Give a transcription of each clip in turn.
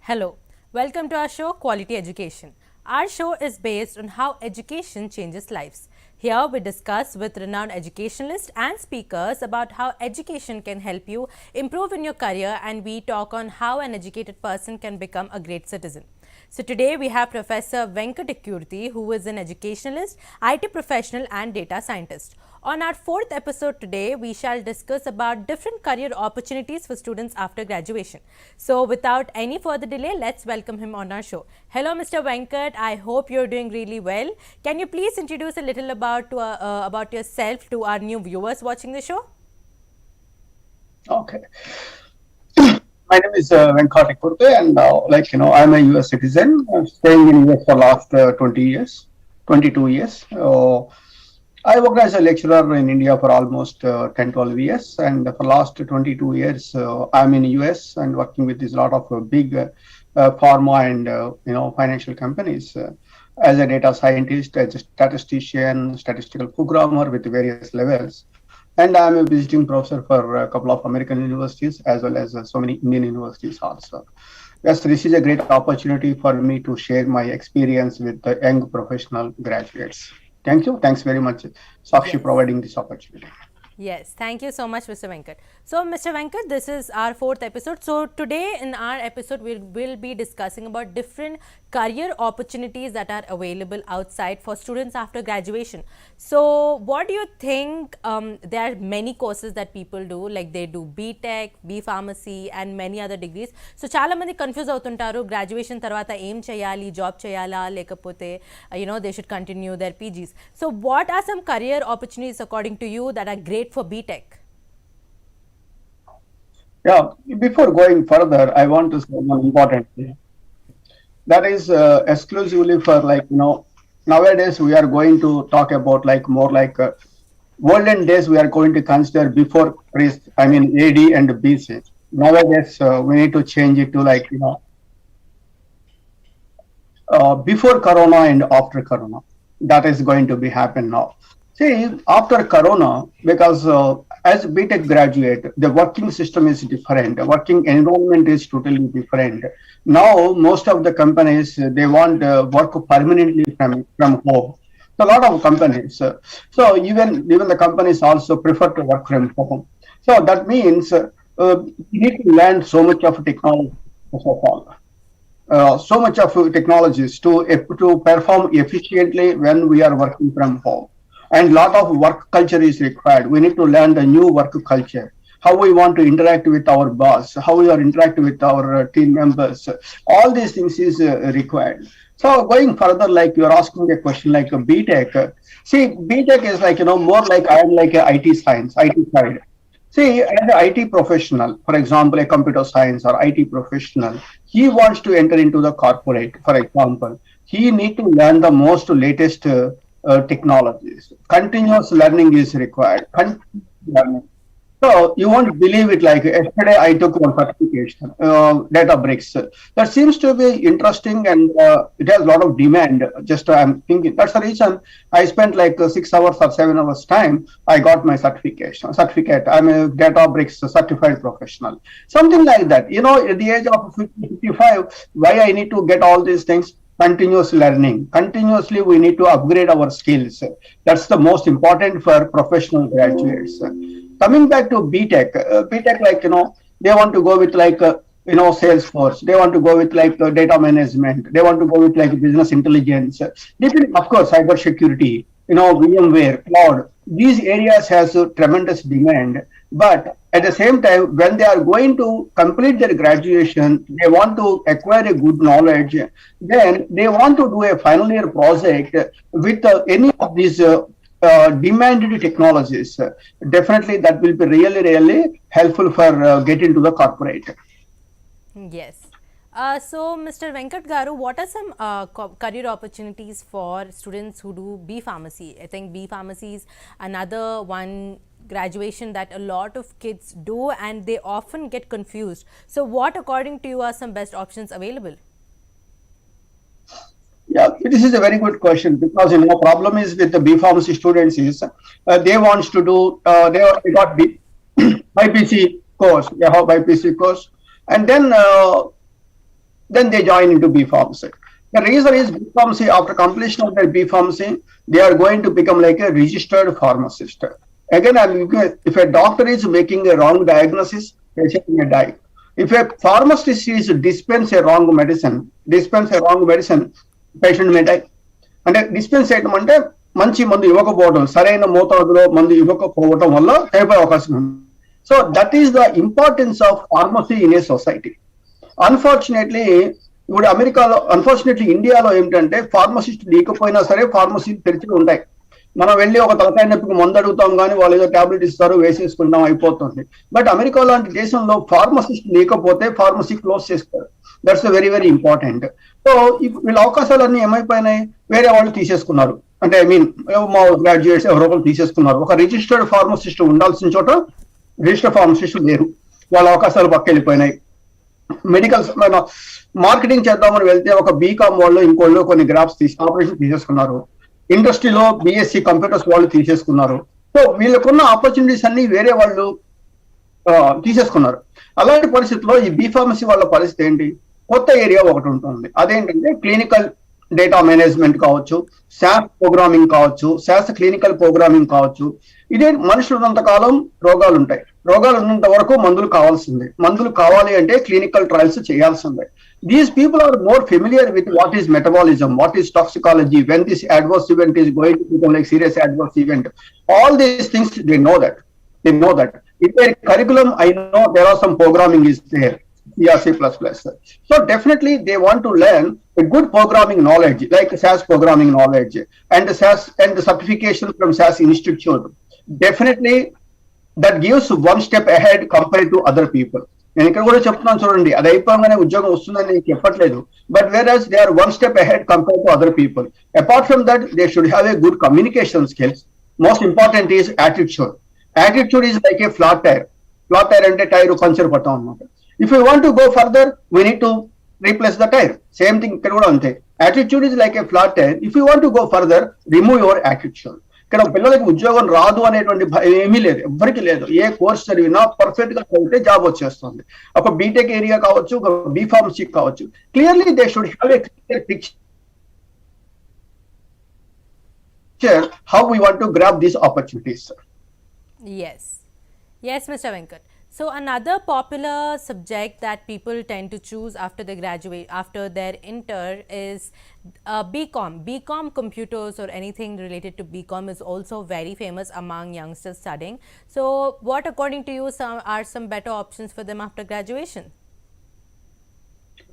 Hello, welcome to our show Quality Education. Our show is based on how education changes lives. Here we discuss with renowned educationalists and speakers about how education can help you improve in your career, and we talk on how an educated person can become a great citizen. So today we have Professor Venkatakirti, who is an educationalist, IT professional and data scientist. On our fourth episode today, we shall discuss about different career opportunities for students after graduation. So without any further delay, let's welcome him on our show. Hello, Mr. Venkat. I hope you're doing really well. Can you please introduce a little about yourself to our new viewers watching the show? Okay. My name is Venkatakirti, and I'm a US citizen, staying in US for last 20 years, 22 years. I worked as a lecturer in India for almost 10, 12 years, and for last 22 years, I'm in US and working with this lot of big pharma and financial companies as a data scientist, as a statistician, statistical programmer with various levels. And I'm a visiting professor for a couple of American universities as well as so many Indian universities also. Yes, this is a great opportunity for me to share my experience with the young professional graduates. Thank you. Thanks very much, Sakshi, Yes. providing this opportunity. Yes, thank you so much, Mr. Venkat. So, Mr. Venkat, this is our fourth episode. So, today in our episode, we will be discussing about different career opportunities that are available outside for students after graduation. So, what do you think? There are many courses that people do, like they do B.Tech, B Pharmacy, and many other degrees. So, చాలా మంది confuse అవుతుంటారు graduation తర్వాత ఏం చేయాలి, job చేయాలా లేకపోతే they should continue their PGs. So, what are some career opportunities according to you that are great for B.Tech? Yeah, before going further, I want to say one important thing. That is exclusively for nowadays we are going to talk about more like olden days we are going to consider before Christ, AD and BC. Nowadays we need to change it to before Corona and after Corona. That is going to be happen now. See, after Corona, because as BTech graduate, the working system is different. The working environment is totally different. Now, most of the companies, they want work permanently from home. So a lot of companies. So even the companies also prefer to work from home. So that means you need to learn so much of technology, first of all. So much of technologies to perform efficiently when we are working from home. And lot of work culture is required. We need to learn the new work culture, how we want to interact with our boss, how we are interact with our team members. All these things is required. So going further, like you're asking a question like a BTech. See, BTech is more like I am like a IT science, IT side. See, as an IT professional, for example, a computer science or IT professional, he wants to enter into the corporate, for example. He need to learn the most latest technologies. Continuous learning is required. Continuous learning. So you won't believe it. Like yesterday, I took one certification, Databricks. That seems to be interesting, and it has a lot of demand. Just I'm thinking that's the reason I spent like 6 hours or 7 hours time. I got my certificate. I'm a Databricks certified professional. Something like that. At the age of 50, 55, why I need to get all these things? Continuous learning. Continuously, we need to upgrade our skills. That's the most important for professional graduates. Coming back to BTech, BTech they want to go with Salesforce. They want to go with data management. They want to go with business intelligence. Of course, cyber security. VMware, cloud. These areas has a tremendous demand. But at the same time, when they are going to complete their graduation, they want to acquire a good knowledge. Then they want to do a final year project with any of these demanded technologies. Definitely, that will be really, really helpful for getting to the corporate. Yes. So, Mr. Venkat Garu, what are some career opportunities for students who do B Pharmacy? I think B Pharmacy is another one graduation that a lot of kids do, and they often get confused. So, what according to you are some best options available? Yeah, this is a very good question, because problem is with the B Pharmacy students is they want to do they got BPC course, they have BPC course, and then then they join into B Pharmacy. The reason is B Pharmacy, after completion of their B Pharmacy, they are going to become like a registered pharmacist. Again, if a doctor is making a wrong diagnosis, patient may die. If a pharmacist is dispense a wrong medicine, patient may die. అంటే dispense చేయడం అంటే మంచి మందు ఇవ్వకపోవడం, సరైన మోతాదులో మందు ఇవ్వకపోవడం వల్ల చనిపోయే అవకాశం ఉంది. So that is the importance of pharmacy in a society. Unfortunately ఇండియాలో ఏమిటంటే ఫార్మసిస్ట్ లేకపోయినా సరే ఫార్మసీ తెరిచి ఉంటాయి. మనం వెళ్ళి ఒక తలకాయ నొప్పికి మందు అడుగుతాం కానీ వాళ్ళు ఏదో టాబ్లెట్ ఇస్తారు, వేసేసుకుంటాం, అయిపోతుంది. బట్ అమెరికా లాంటి దేశంలో ఫార్మసిస్ట్ లేకపోతే ఫార్మసీ క్లోజ్ చేస్తారు. That's very very important. So వీళ్ళ అవకాశాలన్నీ ఏమైపోయినాయి, వేరే వాళ్ళు తీసేసుకున్నారు. అంటే మా గ్రాడ్యుయేట్స్ ఎవరో ఒకరు తీసేసుకున్నారు. ఒక రిజిస్టర్డ్ ఫార్మసిస్ట్ ఉండాల్సిన చోట రిజిస్టర్డ్ ఫార్మసిస్ట్ లేరు, వాళ్ళ అవకాశాలు పక్క వెళ్ళిపోయినాయి. మెడికల్ మార్కెటింగ్ చేద్దామని వెళ్తే ఒక బీకామ్ వాళ్ళు ఇంకోళ్ళు కొన్ని గ్రాఫ్స్ ఆపరేషన్ తీసేసుకున్నారు. ఇండస్ట్రీలో బిఎస్సి కంప్యూటర్స్ వాళ్ళు తీసేసుకున్నారు. సో వీళ్ళకున్న ఆపర్చునిటీస్ అన్ని వేరే వాళ్ళు తీసేసుకున్నారు. అలాంటి పరిస్థితుల్లో ఈ బీ ఫార్మసీ వాళ్ళ పరిస్థితి ఏంటి, కొత్త ఏరియా ఒకటి ఉంటుంది. అదేంటంటే క్లినికల్ డేటా మేనేజ్మెంట్ కావచ్చు, శాస్ ప్రోగ్రామింగ్ కావచ్చు, శాస్ క్లినికల్ ప్రోగ్రామింగ్ కావచ్చు. ఇదే మనుషులు ఉన్నంత కాలం రోగాలు ఉంటాయి, రోగాలు ఉన్నంత వరకు మందులు కావాల్సిందే. మందులు కావాలి అంటే క్లినికల్ ట్రయల్స్ చేయాల్సిందే. These people are more familiar with what is metabolism, what is toxicology, when this adverse event is going to become like serious adverse event. All these things, they know that. In their curriculum, I know there are some programming is there, C++. So definitely they want to learn a good programming knowledge, like SAS programming knowledge, and the SAS and the certification from SAS Institute. Definitely that gives one step ahead compared to other people. నేను ఇక్కడ కూడా చెప్తున్నాను చూడండి, అది అయిపోగానే ఉద్యోగం వస్తుందని నేను చెప్పట్లేదు. But whereas they are one step ahead compare to other people. Apart from that they should have a good communication skills. Most important is attitude. Attitude is like a flat tyre. Flat tyre అంటే tyre puncture పడతాం అనమాట. If you want to go further we need to replace the tyre. Same thing ఇక్కడ కూడా అంతే. Attitude is like a flat tyre. If you want to go further remove your attitude. ఇక్కడ పిల్లలకి ఉద్యోగం రాదు అనేటువంటి భయం ఏమీ లేదు, ఎవరికి లేదు. ఏ కోర్స్ చదివినా పర్ఫెక్ట్ గా చదివితే జాబ్ వచ్చేస్తుంది. ఒక బీటెక్ ఏరియా కావచ్చు, ఒక బీ ఫార్మసీ కావచ్చు. Clearly they should have A clear picture how we want to grab these opportunities. Yes, Mr. Venkat. So another popular subject that people tend to choose after their inter is BCom. BCom computers or anything related to BCom is also very famous among youngsters studying. So what according to you are some better options for them after graduation?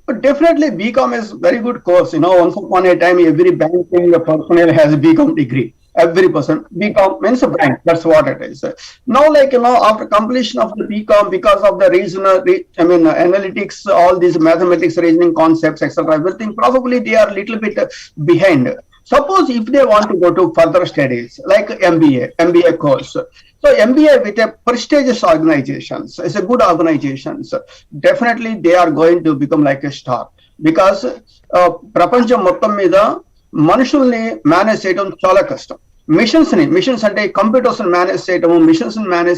But definitely BCom is very good course. Once upon a time every banking personnel has a BCom degree. Every person. BCom means a bank. That's what it is. Now, after completion of the BCom, because of the analytics, all these mathematics, reasoning concepts, etc., everything, probably they are a little bit behind. Suppose if they want to go to further studies, like MBA course. So MBA with a prestigious organizations, it's a good organizations. Definitely they are going to become like a star. Because ప్రపంచం మొత్తం మీద మనుషుల్ని manage చేయడం చాలా కష్టం. Machines అంటే computers manage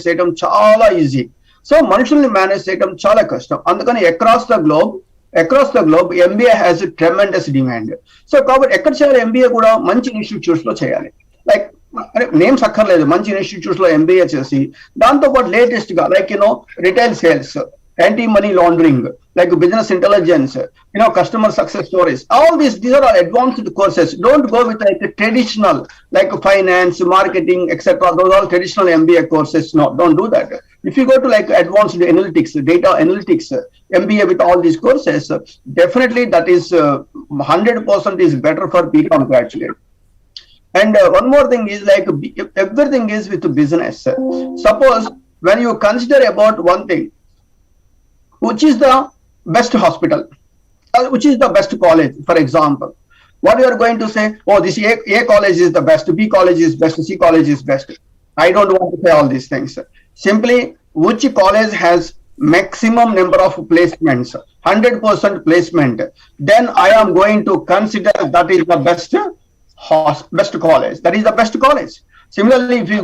చేయడం చాలా ఈజీ. సో మనుషుల్ని మేనేజ్ చేయడం చాలా కష్టం. అందుకని across the globe MBA has tremendous demand. So కాబట్టి ఎక్కడ చేయాలి ఎంబీఏ కూడా మంచి ఇన్స్టిట్యూట్స్ లో చేయాలి. లైక్ నేమ్స్ అక్కర్లేదు, మంచి ఇన్స్టిట్యూట్స్ లో ఎంబీఏ చేసి దాంతో పాటు లేటెస్ట్ గా retail sales, anti-money laundering, like business intelligence, customer success stories. All these are all advanced courses. Don't go with like a traditional, like finance, marketing, etc. Those are all traditional MBA courses. No, don't do that. If you go to like advanced analytics, data analytics, MBA with all these courses, definitely that is 100% is better for BCom graduate. And one more thing is like everything is with business. Suppose when you consider about one thing, which is the best hospital, which is the best college, for example, what you are going to say, oh, this A college is the best, B college is best, C college is best. I don't want to say all these things. Simply, which college has maximum number of placements, 100% placement, then I am going to consider that is the best college. That is the best college. Similarly, if you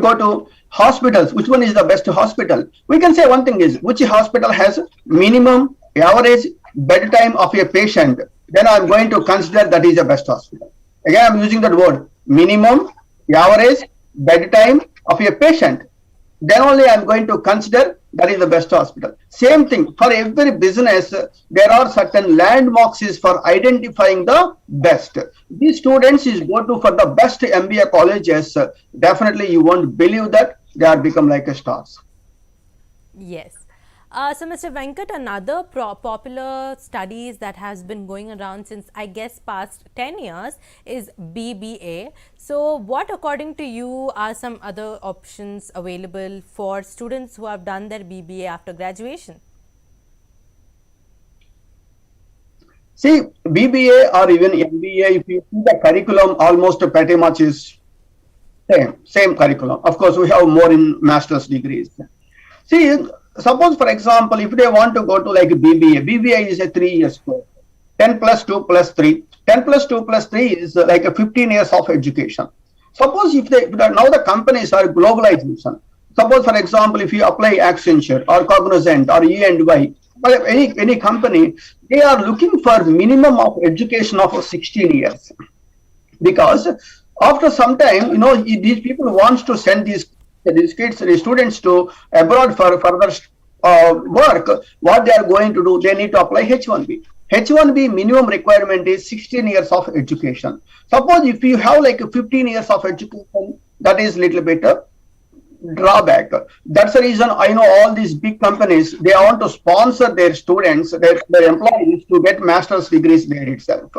go to hospitals, which one is the best hospital? We can say one thing is which hospital has minimum, average, bed time of a patient, then I'm going to consider that is the best hospital. Again, I'm using that word minimum, average, bed time of a patient. Then only I'm going to consider that is the best hospital. Same thing for every business, there are certain landmarks for identifying the best. These students is go to for the best MBA colleges. Definitely, you won't believe that they are become like a stars. Yes. So, Mr. Venkat, another popular studies that has been going around since, I guess, past 10 years is BBA. So, what according to you are some other options available for students who have done their BBA after graduation? See, BBA or even MBA, if you see the curriculum, almost pretty much is same curriculum. Of course, we have more in master's degrees. See, suppose for example, if they want to go to like BBA is a 3 year course. 10 plus 2 plus 3. 10 plus 2 plus 3 is like a 15 years of education. Suppose if now the companies are globalization. Suppose for example, if you apply Accenture or Cognizant or E&Y, or any company, they are looking for minimum of education of 16 years. Because after some time, these people wants to send these kids, the students to abroad for further work. What they are going to do, they need to apply H1B. H1B minimum requirement is 16 years of education. Suppose if you have like 15 years of education, that is little bit drawback. That's the reason I know all these big companies, they want to sponsor their students, their employees to get master's degrees there itself.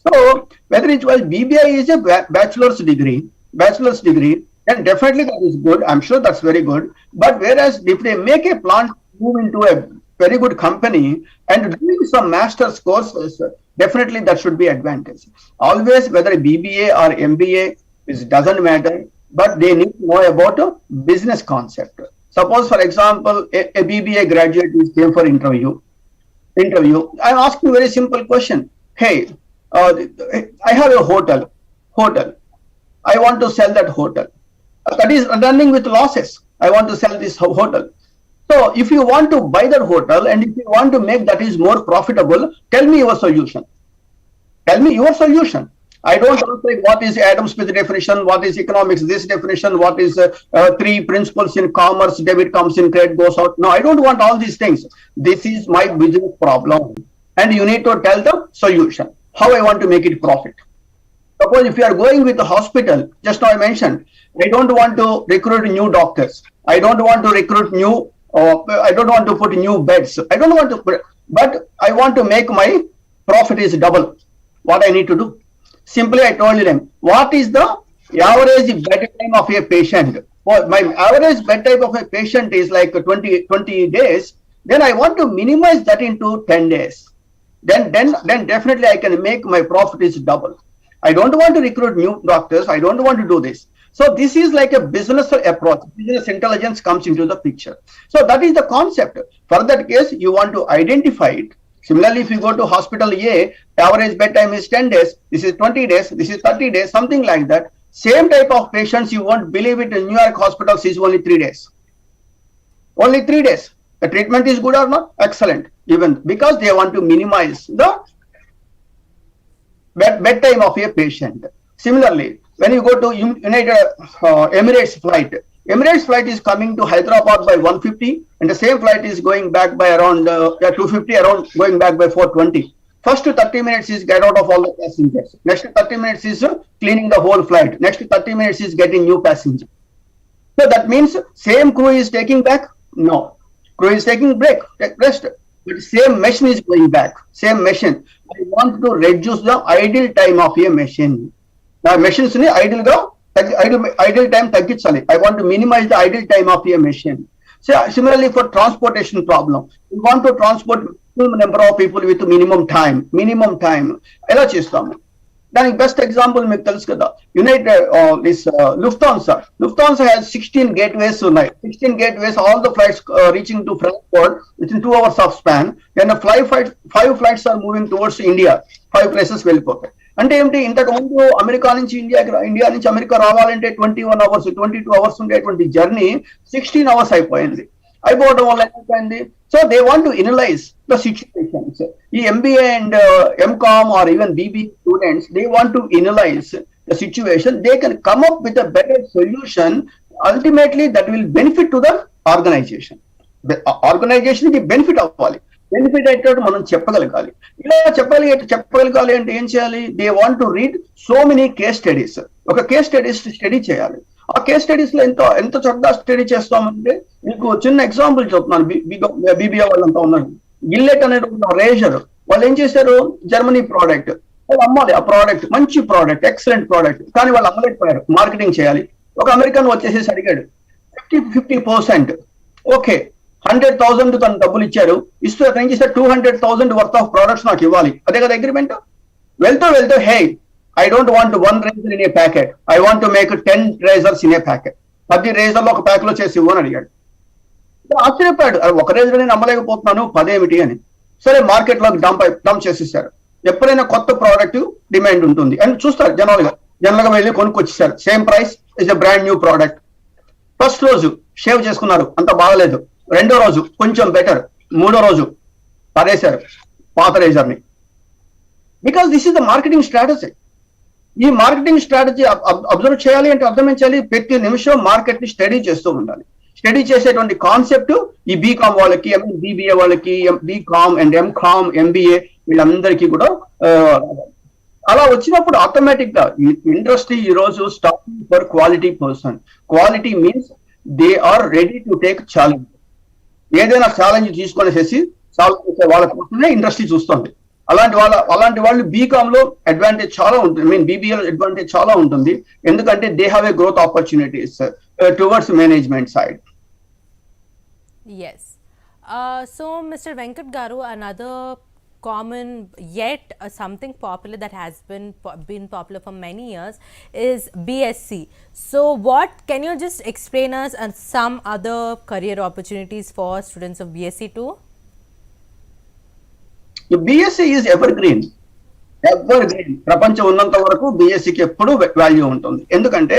So whether it was BBA is a bachelor's degree, and definitely that is good. I'm sure that's very good. But whereas if they make a plan to move into a very good company and doing some master's courses, definitely that should be advantage. Always, whether BBA or MBA, it doesn't matter, but they need to know about a business concept. Suppose, for example, a BBA graduate is came for interview. I'm asking a very simple question. Hey, I have a hotel. I want to sell that hotel. That is running with losses. I want to sell this hotel. So if you want to buy that hotel and if you want to make that is more profitable, tell me your solution. Tell me your solution. I don't know what is Adam Smith definition, what is economics, this definition, what is 3 principles in commerce, debit comes in, credit goes out. No, I don't want all these things. This is my business problem. And you need to tell the solution, how I want to make it profit. Suppose if you are going with the hospital, just now I mentioned, I don't want to recruit new doctors. I don't want to recruit I don't want to put new beds. I don't want to but I want to make my profit is double. What I need to do? Simply, I told them, what is the average bedtime of a patient? Well, my average bedtime of a patient is like 20 days. Then I want to minimize that into 10 days. Then definitely I can make my profit is double. I don't want to recruit new doctors. I don't want to do this. So this is like a business approach. Business intelligence comes into the picture. So that is the concept. For that case, you want to identify it. Similarly, if you go to hospital A, average bedtime is 10 days. This is 20 days. This is 30 days, something like that. Same type of patients, you won't believe it, in New York hospitals is only 3 days. Only 3 days. The treatment is good or not? Excellent. Even because they want to minimize the bedtime of a patient. Similarly, when you go to United Emirates flight is coming to Hyderabad by 150 and the same flight is going back by around 250, around going back by 420. First 30 minutes is get out of all the passengers. Next 30 minutes is cleaning the whole flight. Next 30 minutes is getting new passengers. So that means same crew is taking back? No. Crew is taking break, rest. But same machine is going back. Same machine. I want to reduce the idle time of a machine. Now machines ni idle time taggichali. I want to minimize the idle time of a machine. So similarly for transportation problem, we want to transport minimum number of people with minimum time. Ela chestamu. Then best example మీకు తెలుసు కదా Lufthansa has 16 gateways tonight. 16 gateways, all the flights reaching to Frankfurt within 2 hours of span. Then the 5 flights are moving towards India. 5 places వెళ్ళిపోతాయి. అంటే ఏంటి, ఇంతకు ముందు America నుంచి India నుంచి అమెరికా రావాలంటే 21 అవర్స్ 22 అవర్స్ ఉండేటువంటి జర్నీ 16 అవర్స్ అయిపోయింది. అయిపోవడం వల్ల ఏమైపోయింది, So they want to analyze the situations. The MBA and MCOM or even BB students, they want to analyze the situation. They can come up with a better solution. Ultimately, that will benefit to the organization. The organization కి benefit అవ్వాలి. Benefit అయ్యేటట్టు మనం చెప్పగలగాలి. ఇలా చెప్పగలగాలి అంటే ఏం చేయాలి? They want to read so many case studies. ఒక కేస్ స్టడీ చేయాలి. ఆ కేస్ స్టడీస్ లో ఎంత చక్కగా స్టడీ చేస్తామంటే, మీకు చిన్న ఎగ్జాంపుల్ చెప్తున్నాను. బీబీఏ వాళ్ళంతా ఉన్నారు. గిల్లెట్ అనే రేజర్ వాళ్ళు ఏం చేశారు? జర్మనీ ప్రోడక్ట్ వాళ్ళు అమ్మాలి. ఆ ప్రోడక్ట్ మంచి ప్రోడక్ట్, ఎక్సలెంట్ ప్రోడక్ట్, కానీ వాళ్ళు అమ్మలేకపోయారు. మార్కెటింగ్ చేయాలి. ఒక అమెరికన్ వచ్చేసి అడిగాడు 50% ఓకే 100,000 తను డబ్బులు ఇచ్చారు. ఇస్తూ అతను ఏం చేశారు? 200,000 వర్త్ ఆఫ్ ప్రోడక్ట్స్ నాకు ఇవ్వాలి. అదే కదా అగ్రిమెంట్. వెళ్తూ హే, I don't want one razor in a packet. I want to make 10 razors in a packet. 10 రేజర్లు ఒక ప్యాక్ లో చేసి ఇవ్వని అడిగాడు. ఆశ్చర్యపోయాడు. ఒక రేజర్ నేను అమ్మలేకపోతున్నాను, 10 ఏమిటి అని. సరే మార్కెట్ లో డంప్ చేసేసారు. ఎప్పుడైనా కొత్త ప్రోడక్ట్ డిమాండ్ ఉంటుంది అని చూస్తారు. జనరల్ గా వెళ్ళి కొనుక్కొచ్చేసారు. Same price, is a brand new product. First రోజు షేవ్ చేసుకున్నారు, అంత బాగలేదు. రెండో రోజు కొంచెం బెటర్. మూడో రోజు పడేశారు పాత రేజర్ ని. Because this is the marketing strategy. ఈ మార్కెటింగ్ స్ట్రాటజీ అబ్జర్వ్ చేయాలి అంటే అర్థమించాలి. ప్రతి నిమిషం మార్కెట్ ని స్టడీ చేస్తూ ఉండాలి. స్టడీ చేసేటువంటి కాన్సెప్ట్ ఈ బీకామ్ వాళ్ళకి, బీబీఏ వాళ్ళకి, బీకామ్ అండ్ ఎంకామ్, ఎంబీఏ వీళ్ళందరికీ కూడా అలా వచ్చినప్పుడు ఆటోమేటిక్ గా ఇండస్ట్రీ ఈ రోజు stopping for quality person. Quality means they are ready to take challenge. ఏదైనా ఛాలెంజ్ తీసుకొనేసేసి సాల్వ్ చేసే వాళ్ళ కోసమే ఇండస్ట్రీ చూస్తుంది. అలాంటి వాళ్ళు బీకామ్ లో అడ్వాంటేజ్ చాలా ఉంటుంది. బీబీఏ లో అడ్వాంటేజ్ చాలా ఉంటుంది. ఎందుకంటే they have a growth opportunities towards management side. Yes. So, Mr. Venkat Garu, another common yet something popular that has been popular for many years is BSc. So, what can you just explain us and some other career opportunities for students of BSc too? BSc is evergreen. ప్రపంచం ఉన్నంత వరకు బీఎస్సీకి ఎప్పుడు value ఉంటుంది. ఎందుకంటే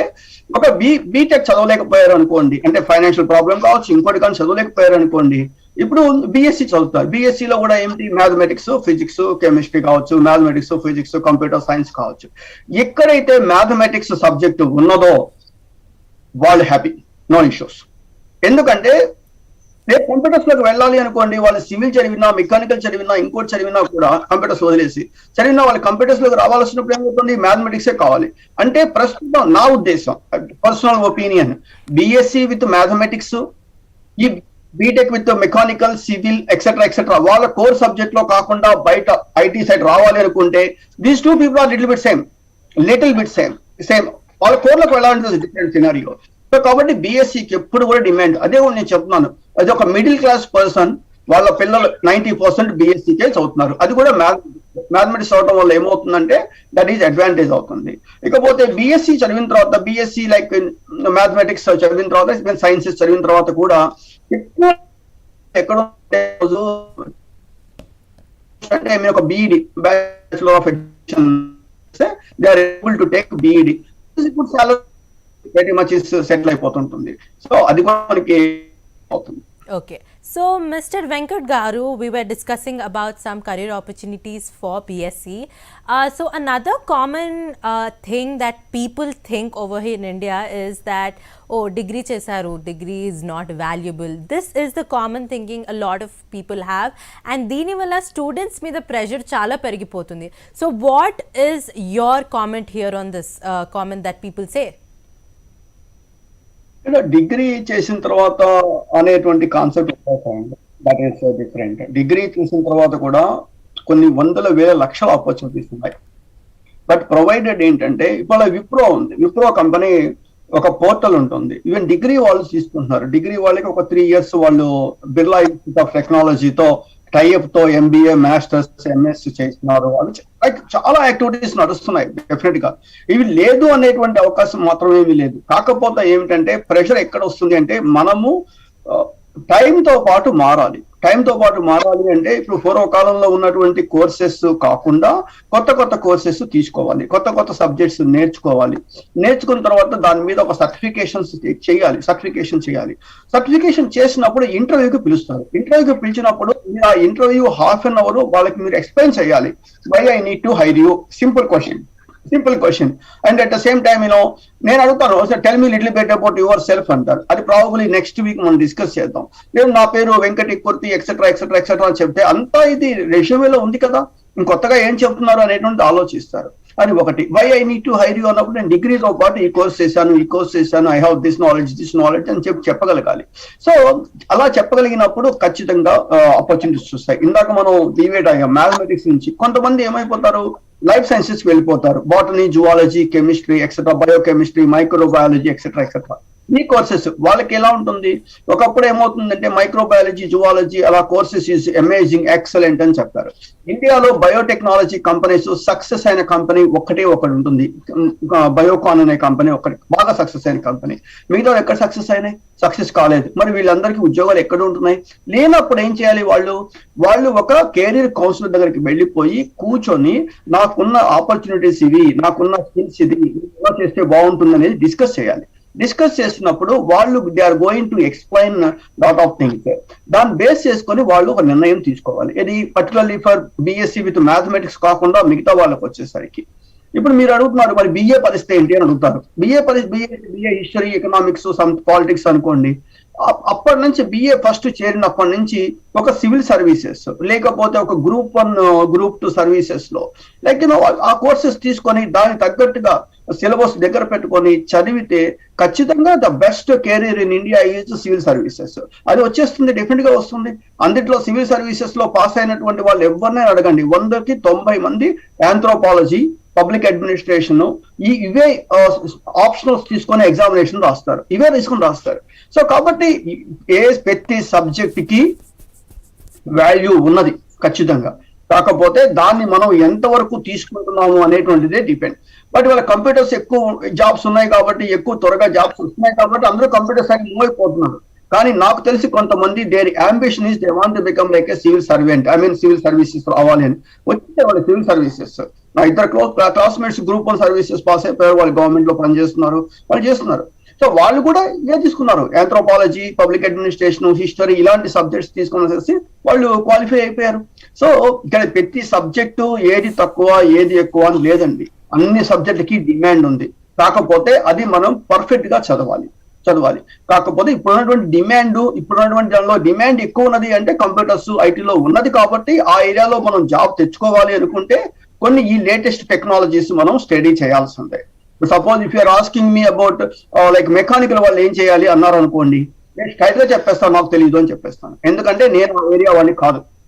ఒక BTech చదవలేకపోయారు అనుకోండి, అంటే financial problem కావచ్చు, ఇంకోటి కానీ చదవలేకపోయారు అనుకోండి, ఇప్పుడు బీఎస్సీ చదువుతారు. బీఎస్సీలో కూడా ఏమిటి? మ్యాథమెటిక్స్, ఫిజిక్స్, కెమిస్ట్రీ కావచ్చు, మ్యాథమెటిక్స్, ఫిజిక్స్, కంప్యూటర్ సైన్స్ కావచ్చు. ఎక్కడైతే మ్యాథమెటిక్స్ సబ్జెక్ట్ ఉన్నదో వాళ్ళు హ్యాపీ, నో ఇష్యూస్. ఎందుకంటే రేపు కంప్యూటర్స్ లోకి వెళ్ళాలి అనుకోండి, వాళ్ళు సివిల్ చదివినా, మెకానికల్ చదివినా, ఇంకోటి చదివినా కూడా కంప్యూటర్స్ వదిలేసి చదివినా వాళ్ళు కంప్యూటర్స్ లోకి రావాల్సినప్పుడు ఏమవుతుంది? మ్యాథమెటిక్సే కావాలి. అంటే ప్రస్తుతం నా ఉద్దేశం, personal opinion, BSc with mathematics, ఈ BTech with mechanical, civil etcetera వాళ్ళ కోర్ సబ్జెక్ట్ లో కాకుండా బయట ఐటీ సైడ్ రావాలి అనుకుంటే these two people are little bit same. వాళ్ళ కోర్లోకి వెళ్ళాలంటే డిఫరెంట్ సినారియో. సో కాబట్టి బీఎస్సీకి ఎప్పుడు కూడా డిమాండ్. అదే నేను చెప్తున్నాను, అది ఒక మిడిల్ క్లాస్ పర్సన్ వాళ్ళ పిల్లలు 90% బీఎస్సీకే చదువుతున్నారు. అది కూడా మ్యాథమెటిక్స్ చదవడం వల్ల ఏమవుతుందంటే దట్ ఈజ్ అడ్వాంటేజ్ అవుతుంది. ఇకపోతే బీఎస్సీ చదివిన తర్వాత, బీఎస్సీ లైక్ మ్యాథమెటిక్స్ చదివిన తర్వాత, సైన్సెస్ చదివిన తర్వాత కూడా ఎక్కువ ఎక్కడ అంటే మీరు ఒక BEd, bachelor of education, they are able to take BEd. ఇప్పుడు చాలా వెరీ మచ్ సెటిల్ అయిపోతుంటుంది. సో అది కూడా మనకి అవుతుంది. Okay. So, Mr. Venkat Garu, we were discussing about some career opportunities for BSc. So, another common thing that people think over here in India is that, oh, degree chesaru, degree is not valuable. This is the common thinking a lot of people have. And dini valla students మీద pressure చాలా పెరిగిపోతుంది. So, what is your comment here on this comment that people say? Degree చేసిన తర్వాత అనేటువంటి concept that is different. Degree చేసిన తర్వాత కూడా కొన్ని వందల వేల లక్షల ఆపర్చునిటీస్ ఉన్నాయి. బట్ ప్రొవైడెడ్ ఏంటంటే ఇవాళ విప్రో ఉంది. విప్రో కంపెనీ ఒక పోర్టల్ ఉంటుంది. ఈవెన్ డిగ్రీ వాళ్ళు తీసుకుంటున్నారు. డిగ్రీ వాళ్ళకి ఒక 3 years వాళ్ళు బిర్లా ఇన్స్టిట్యూట్ ఆఫ్ టెక్నాలజీతో టైఅప్ తో ఎంబీఏ, మాస్టర్స్, ఎంఎస్ చేస్తున్నారు. అవి చాలా యాక్టివిటీస్ నడుస్తున్నాయి. డెఫినెట్ గా ఇవి లేదు అనేటువంటి అవకాశం మాత్రం ఏమీ లేదు. కాకపోతే ఏమిటంటే ప్రెషర్ ఎక్కడ వస్తుంది అంటే, మనము టైంతో పాటు మారాలి. టైంతో పాటు మారాలి అంటే ఇప్పుడు పూర్వకాలంలో ఉన్నటువంటి కోర్సెస్ కాకుండా కొత్త కొత్త కోర్సెస్ తీసుకోవాలి, కొత్త కొత్త సబ్జెక్ట్స్ నేర్చుకోవాలి. నేర్చుకున్న తర్వాత దాని మీద ఒక సర్టిఫికేషన్ చేయాలి. సర్టిఫికేషన్ చేసినప్పుడు ఇంటర్వ్యూకి పిలుస్తారు. ఇంటర్వ్యూకి పిలిచినప్పుడు ఆ ఇంటర్వ్యూ హాఫ్ అన్ అవర్ వాళ్ళకి మీరు ఎక్స్ప్లెయిన్ చేయాలి. Why I need to hire you, simple question. And at the same time నేను అడుగుతాను, tell me little bit about your సెల్ఫ్ అంటారు. అది ప్రాబబ్లీ నెక్స్ట్ వీక్ మనం డిస్కస్ చేద్దాం. నేను నా పేరు వెంకటి కుర్తి ఎక్సెట్రా అని చెప్తే అంతా ఇది రెజ్యూమేలో ఉంది కదా, ఇంకొత్తగా ఏం చెప్తున్నారు అనేటువంటి ఆలోచిస్తారు. అని ఒకటి. Why I need to hire you అన్నప్పుడు నేను డిగ్రీతో పాటు ఈ కోర్స్ చేశాను, ఐ హావ్ దిస్ నాలెడ్జ్ అని చెప్పగలగాలి. సో అలా చెప్పగలిగినప్పుడు ఖచ్చితంగా ఆపర్చునిటీస్ వస్తాయి. ఇందాక మనం డివైడ్ అయ్యాం మ్యాథమెటిక్స్ నుంచి. కొంతమంది ఏమైపోతారు, లైఫ్ సైన్సెస్ వెళ్ళిపోతారు, botany, zoology, chemistry etcetera, biochemistry, microbiology etcetera. ఈ కోర్సెస్ వాళ్ళకి ఎలా ఉంటుంది, ఒకప్పుడు ఏమవుతుందంటే మైక్రోబయాలజీ, జువాలజీ అలా కోర్సెస్ ఈజ్ అమేజింగ్, ఎక్సలెంట్ అని చెప్పారు. ఇండియాలో బయోటెక్నాలజీ కంపెనీస్ సక్సెస్ అయిన కంపెనీ ఒకటి ఉంటుంది, బయోకాన్ అనే కంపెనీ ఒకటి బాగా సక్సెస్ అయిన కంపెనీ. మిగతా ఎక్కడ సక్సెస్ కాలేదు. మరి వీళ్ళందరికీ ఉద్యోగాలు ఎక్కడ ఉంటున్నాయి? లేనప్పుడు ఏం చేయాలి, వాళ్ళు ఒక కెరీర్ కౌన్సిలర్ దగ్గరికి వెళ్ళిపోయి కూర్చొని నాకున్న ఆపర్చునిటీస్ ఇవి, నాకున్న స్కిల్స్ ఇది, ఎలా చేస్తే బాగుంటుంది అనేది డిస్కస్ చేసినప్పుడు వాళ్ళు they are going to explain lot of things. దాన్ని బేస్ చేసుకొని వాళ్ళు ఒక నిర్ణయం తీసుకోవాలి. ఇది particularly for BSc with mathematics కాకుండా మిగతా వాళ్ళకి వచ్చేసరికి ఇప్పుడు మీరు అడుగుతున్నారు మరి బిఏ పరిస్థితి ఏంటి అని అడుగుతారు. BA history, economics, some politics అనుకోండి. అప్పటి నుంచి బిఏ ఫస్ట్ చేరినప్పటి నుంచి ఒక సివిల్ సర్వీసెస్ లేకపోతే ఒక గ్రూప్ 1, గ్రూప్ 2 సర్వీసెస్ లో లైక్ ఆ కోర్సెస్ తీసుకొని దానికి తగ్గట్టుగా సిలబస్ దగ్గర పెట్టుకొని చదివితే ఖచ్చితంగా the best career in India is civil services. అది వచ్చేస్తుంది, డెఫినెట్ గా వస్తుంది. అందుట్లో సివిల్ సర్వీసెస్ లో పాస్ అయినటువంటి వాళ్ళు ఎవరినైనా అడగండి, 100కి 90 మంది ఆంథ్రోపాలజీ, పబ్లిక్ అడ్మినిస్ట్రేషన్ ఇవే ఆప్షనల్స్ తీసుకొని ఎగ్జామినేషన్ రాస్తారు. సో కాబట్టి ప్రతి సబ్జెక్ట్ కి వాల్యూ ఉన్నది ఖచ్చితంగా. కాకపోతే దాన్ని మనం ఎంతవరకు తీసుకుంటున్నాము అనేటువంటిదే డిపెండ్. బట్ వాళ్ళ కంప్యూటర్స్ ఎక్కువ జాబ్స్ ఉన్నాయి కాబట్టి, ఎక్కువ త్వరగా జాబ్స్ వస్తున్నాయి కాబట్టి అందరూ కంప్యూటర్ సైడ్ మూవ్ అయిపోతున్నారు. కానీ నాకు తెలిసి కొంతమంది their ambition is they want to become like a civil servant, civil services రావాలి అని వచ్చే వాళ్ళు సివిల్ సర్వీసెస్. నా ఇద్దరు క్లాస్మేట్స్ గ్రూప్ 1 సర్వీసెస్ పాస్ అయిపోయారు, వాళ్ళు గవర్నమెంట్ లో పనిచేస్తున్నారు, వాళ్ళు చేస్తున్నారు. సో వాళ్ళు కూడా ఏ తీసుకున్నారు, ఆంథ్రోపాలజీ, పబ్లిక్ అడ్మినిస్ట్రేషన్, హిస్టరీ ఇలాంటి సబ్జెక్ట్స్ తీసుకునేసి వాళ్ళు క్వాలిఫై అయిపోయారు. సో ఇక్కడ ప్రతి సబ్జెక్టు ఏది తక్కువ ఏది ఎక్కువ అని లేదండి, అన్ని సబ్జెక్టులకి డిమాండ్ ఉంది. కాకపోతే అది మనం పర్ఫెక్ట్ గా చదవాలి. కాకపోతే ఇప్పుడున్నటువంటి దానిలో డిమాండ్ ఎక్కువ ఉన్నది అంటే కంప్యూటర్స్, ఐటీలో ఉన్నది కాబట్టి ఆ ఏరియాలో మనం జాబ్ తెచ్చుకోవాలి అనుకుంటే కొన్ని ఈ లేటెస్ట్ టెక్నాలజీస్ మనం స్టడీ చేయాల్సి ఉంటాయి. Suppose if you're asking me about like mechanical వాళ్ళు ఏం చేయాలి అన్నారు అనుకోండి, నేను స్ట్రైట్ గా చెప్పేస్తాను నాకు తెలియదు అని చెప్పేస్తాను. ఎందుకంటే నేను ఆ ఏరియా వాడిని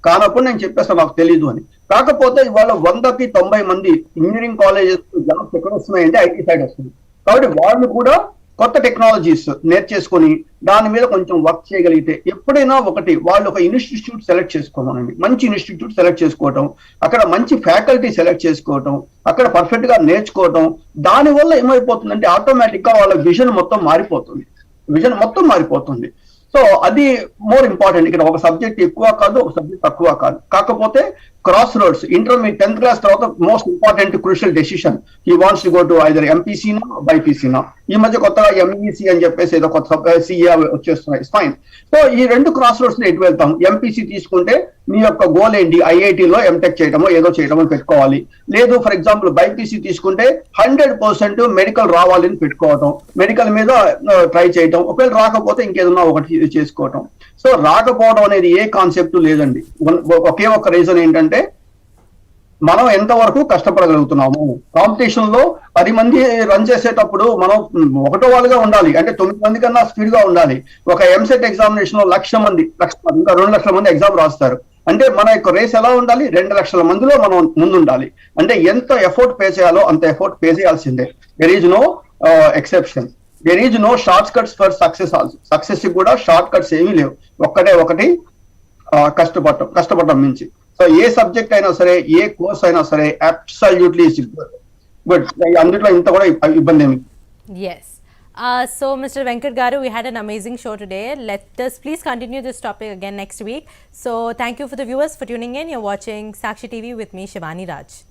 కానప్పుడు నేను చెప్పేస్తాను నాకు తెలియదు అని. కాకపోతే ఇవాళ 100కి 90 మంది ఇంజనీరింగ్ కాలేజెస్ జాబ్స్ ఎక్కడ వస్తున్నాయంటే ఐటీ సైడ్ వస్తుంది. కాబట్టి వాళ్ళు కూడా కొత్త టెక్నాలజీస్ నేర్చేసుకొని దాని మీద కొంచెం వర్క్ చేయగలిగితే ఎప్పుడైనా ఒకటి వాళ్ళు ఒక ఇన్స్టిట్యూట్ సెలెక్ట్ చేసుకోమనండి, మంచి ఇన్స్టిట్యూట్ సెలెక్ట్ చేసుకోవటం, అక్కడ మంచి ఫ్యాకల్టీ సెలెక్ట్ చేసుకోవటం, అక్కడ పర్ఫెక్ట్ గా నేర్చుకోవటం, దానివల్ల ఏమైపోతుందంటే ఆటోమేటిక్ గా వాళ్ళ విజన్ మొత్తం మారిపోతుంది. సో అది మోర్ ఇంపార్టెంట్. ఇక్కడ ఒక సబ్జెక్ట్ ఎక్కువ కాదు, ఒక సబ్జెక్ట్ తక్కువ కాదు. కాకపోతే cross roads, intermediate 10th class తర్వాత most important crucial decision, he wants to go to either ఎంపీసీనా బైపీసీనా. ఈ మధ్య కొత్తగా ఎంఈసీ అని చెప్పేసి ఏదో కొత్త సిఏ వచ్చేస్తున్నాయి, ఫైన్. సో ఈ 2 క్రాస్ రోడ్స్ లో ఎటు వెళ్తాం? ఎంపీసీ తీసుకుంటే మీ యొక్క గోల్ ఏంటి, ఐఐటీలో ఎంటెక్ చేయడమో ఏదో చేయడమో పెట్టుకోవాలి. లేదు ఫర్ ఎగ్జాంపుల్ బైపీసీ తీసుకుంటే 100% మెడికల్ రావాలని పెట్టుకోవటం, మెడికల్ మీద ట్రై చేయటం, ఒకవేళ రాకపోతే ఇంకేదన్నా ఒకటి చేసుకోవటం. సో రాకపోవడం అనేది ఏ కాన్సెప్ట్ లేదండి. ఒకే ఒక రీజన్ ఏంటంటే మనం ఎంతవరకు కష్టపడగలుగుతున్నాము. కాంపిటీషన్ లో 10 మంది రన్ చేసేటప్పుడు మనం ఒకటో వాళ్ళుగా ఉండాలి, అంటే 9 మంది కన్నా స్పీడ్ గా ఉండాలి. ఒక ఎంసెట్ ఎగ్జామినేషన్ లో 1,00,000 మంది, ఇంకా 2 లక్షల మంది ఎగ్జామ్ రాస్తారు. అంటే మన యొక్క రేస్ ఎలా ఉండాలి, 2 లక్షల మందిలో మనం ముందుండాలి. అంటే ఎంత ఎఫర్ట్ పే చేయాలో అంత ఎఫర్ట్ పే చేయాల్సిందే. There is no exception, there is no short cuts for success also. Success కూడా షార్ట్ కట్స్ ఏమీ లేవు, ఒకటి కష్టపడటం మించి. సో ఏ సబ్జెక్ట్ అయినా సరే, ఏ కోర్స్ అయినా సరే అబ్సల్యూట్లీ గుడ్. అందులో ఇంత కూడా ఇబ్బంది ఏమి. Yes. So, Mr. Venkat Garu, we had an amazing show today. Let us please continue this topic again next week. So, thank you for the viewers for tuning in. You're watching Sakshi TV with me, Shivani Raj.